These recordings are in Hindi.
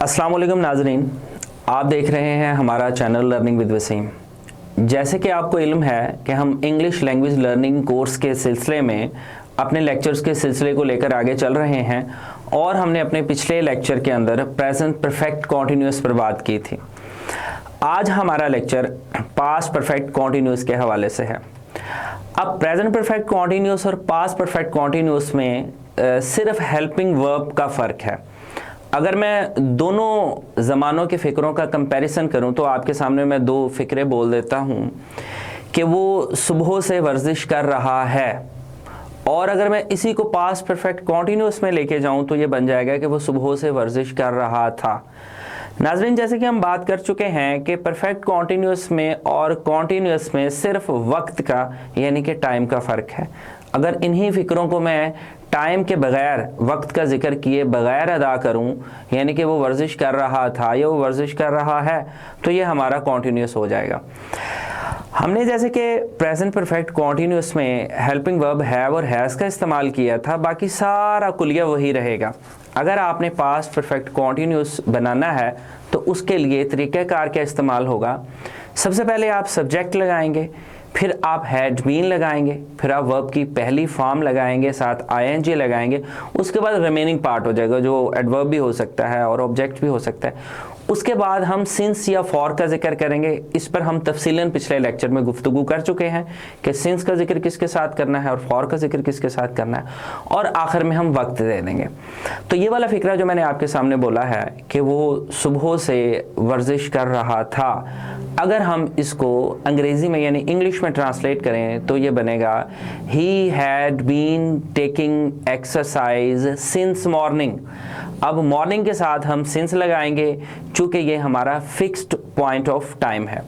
अस्सलाम वालेकुम नाज़रीन, आप देख रहे हैं हमारा चैनल लर्निंग विद वसीम। जैसे कि आपको इल्म है कि हम इंग्लिश लैंग्वेज लर्निंग कोर्स के सिलसिले में अपने लेक्चर्स के सिलसिले को लेकर आगे चल रहे हैं और हमने अपने पिछले लेक्चर के अंदर प्रेजेंट परफेक्ट कॉन्टिन्यूस पर बात की थी। आज हमारा लेक्चर पास्ट परफेक्ट कॉन्टिन्यूस के हवाले से है। अब प्रेजेंट परफेक्ट कॉन्टिन्यूस और पास्ट परफेक्ट कॉन्टिन्यूस में सिर्फ हेल्पिंग वर्ब का फ़र्क है। अगर मैं दोनों ज़मानों के फ़िक्रों का कंपैरिजन करूं तो आपके सामने मैं दो फ़िक्रे बोल देता हूं कि वो सुबह से वर्जिश कर रहा है, और अगर मैं इसी को पास्ट परफेक्ट कॉन्टिन्यूस में लेके जाऊं तो ये बन जाएगा कि वो सुबह से वर्जिश कर रहा था। नाज़रीन, जैसे कि हम बात कर चुके हैं कि परफेक्ट कॉन्टिन्यूस में और कॉन्टिन्यूस में सिर्फ वक्त का यानी कि टाइम का फ़र्क है। अगर इन्हीं फ़िक्रों को मैं टाइम के बगैर, वक्त का जिक्र किए बगैर अदा करूं, यानी कि वो वर्जिश कर रहा था या वो वर्जिश कर रहा है, तो ये हमारा कॉन्टिन्यूस हो जाएगा। हमने जैसे कि प्रेजेंट परफेक्ट कॉन्टिन्यूस में हेल्पिंग वर्ब हैव और हैज़ का इस्तेमाल किया था, बाकी सारा कुलिया वही रहेगा। अगर आपने पास्ट परफेक्ट कॉन्टिन्यूस बनाना है तो उसके लिए तरीक़ाकार क्या इस्तेमाल होगा। सबसे पहले आप सब्जेक्ट लगाएंगे, फिर आप हैड बीन लगाएंगे, फिर आप वर्ब की पहली फॉर्म लगाएंगे, साथ आईएनजी लगाएंगे, उसके बाद रिमेनिंग पार्ट हो जाएगा जो एडवर्ब भी हो सकता है और ऑब्जेक्ट भी हो सकता है। उसके बाद हम सिंस या फॉर का जिक्र करेंगे। इस पर हम तफसीलन पिछले लेक्चर में गुफ्तगू कर चुके हैं कि सिंस का जिक्र किसके साथ करना है और फॉर का जिक्र किसके साथ करना है, और आखिर में हम वक्त दे देंगे। तो ये वाला फ़िक्रा जो मैंने आपके सामने बोला है कि वो सुबह से वर्जिश कर रहा था, अगर हम इसको अंग्रेज़ी में यानी इंग्लिश में ट्रांसलेट करें तो ये बनेगा he had been taking exercise since morning. अब मॉर्निंग के साथ हम सिंस लगाएंगे चूँकि ये हमारा फिक्स्ड पॉइंट ऑफ टाइम है।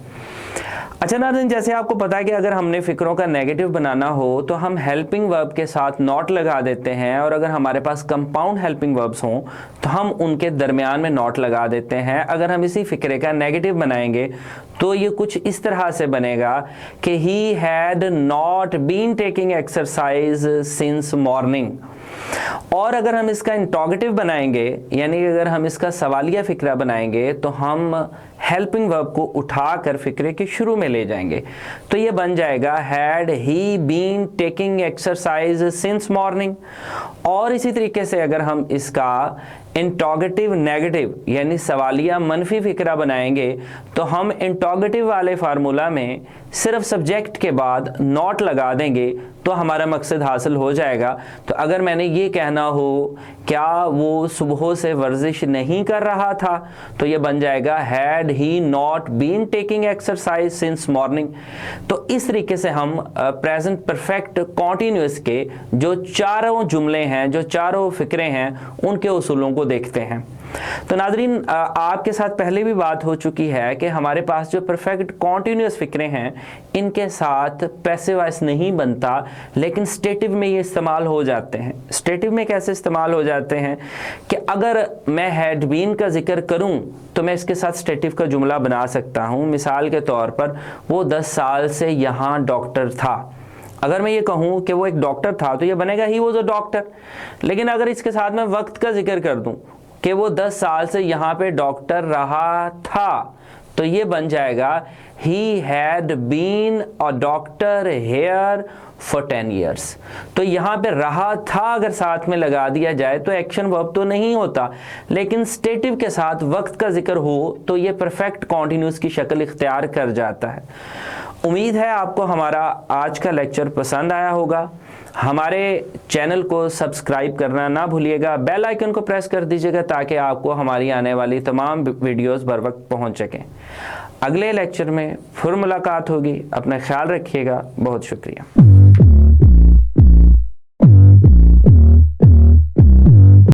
अच्छा नाज़रीन, जैसे आपको पता है कि अगर हमने फ़िक्रों का नेगेटिव बनाना हो तो हम हेल्पिंग वर्ब के साथ नॉट लगा देते हैं, और अगर हमारे पास कंपाउंड हेल्पिंग वर्ब्स हों तो हम उनके दरमियान में नॉट लगा देते हैं। अगर हम इसी फ़िक्रे का नेगेटिव बनाएंगे तो ये कुछ इस तरह से बनेगा कि he had not been taking exercise since morning. और अगर हम इसका इंटरोगेटिव बनाएंगे, यानी अगर हम इसका सवालिया फ़िक्रा बनाएंगे, तो हम हेल्पिंग वर्ब को उठाकर फ़िक्रे के शुरू में ले जाएंगे, तो ये बन जाएगा had he been taking exercise since morning. और इसी तरीके से अगर हम इसका इंटरोगेटिव नेगेटिव यानी सवालिया मनफी फ़िक्रा बनाएंगे तो हम इंटरोगेटिव वाले फार्मूला में सिर्फ सब्जेक्ट के बाद नॉट लगा देंगे तो हमारा मकसद हासिल हो जाएगा। तो अगर मैंने ये कहना हो क्या वो सुबह से वर्जिश नहीं कर रहा था, तो ये बन जाएगा had he not been taking exercise since morning. तो इस तरीके से हम प्रेजेंट परफेक्ट कॉन्टिन्यूस के जो चारों जुमले हैं, जो चारों फ़िक्रे हैं, उनके उसूलों को देखते हैं। तो नाज़रीन, आपके साथ पहले भी बात हो चुकी है कि हमारे पास जो परफेक्ट कॉन्टिन्यूस फ़िक्रे हैं इनके साथ पैसिव वॉइस नहीं बनता, लेकिन स्टेटिव में ये इस्तेमाल हो जाते हैं। स्टेटिव में कैसे इस्तेमाल हो जाते हैं कि अगर मैं हैड बीन का जिक्र करूं तो मैं इसके साथ स्टेटिव का जुमला बना सकता हूं। मिसाल के तौर पर वो 10 साल से यहाँ डॉक्टर था। अगर मैं ये कहूँ कि वो एक डॉक्टर था तो ये बनेगा ही वॉज अ डॉक्टर। लेकिन अगर इसके साथ मैं वक्त का जिक्र कर दूँ कि वो 10 साल से यहाँ पे डॉक्टर रहा था, तो ये बन जाएगा he had been a doctor here for 10 years। तो यहाँ पे रहा था अगर साथ में लगा दिया जाए तो एक्शन वर्ब तो नहीं होता, लेकिन स्टेटिव के साथ वक्त का जिक्र हो तो ये परफेक्ट कॉन्टिन्यूस की शक्ल इख्तियार कर जाता है। उम्मीद है आपको हमारा आज का लेक्चर पसंद आया होगा। हमारे चैनल को सब्सक्राइब करना ना भूलिएगा, बेल आइकन को प्रेस कर दीजिएगा ताकि आपको हमारी आने वाली तमाम वीडियोस बर वक्त पहुँच सकें। अगले लेक्चर में फिर मुलाकात होगी। अपना ख्याल रखिएगा। बहुत शुक्रिया।